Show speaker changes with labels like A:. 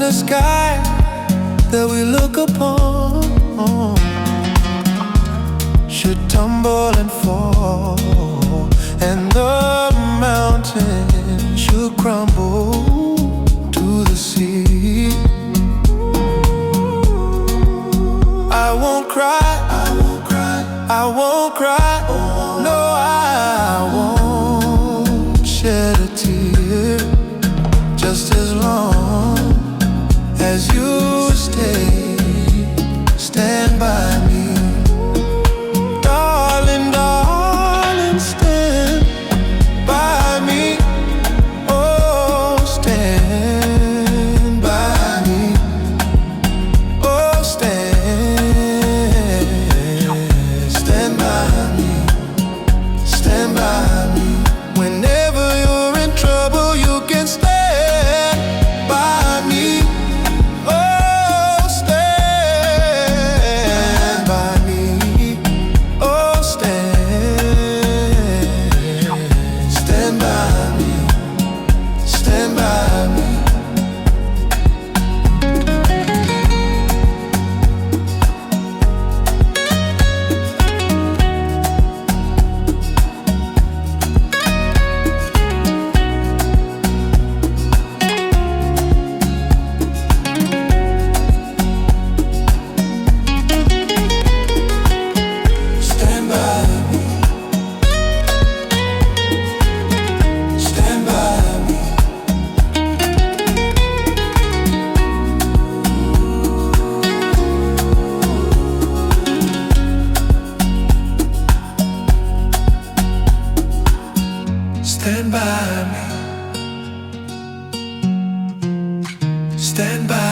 A: the sky that we look upon should tumble and fall, and the mountain should crumble to the sea. I won't cry, I won't cry, I won't cry. No, I won't shed a tear, just as long as you stand by me. Darling, darling, stand by me. Oh, stand by me. Oh, stand by me. Stand by me. Whenever you're in trouble, you can stand by me. Oh, stand by me. Oh, stand by me. Stand by me. Stand by me. Stand by.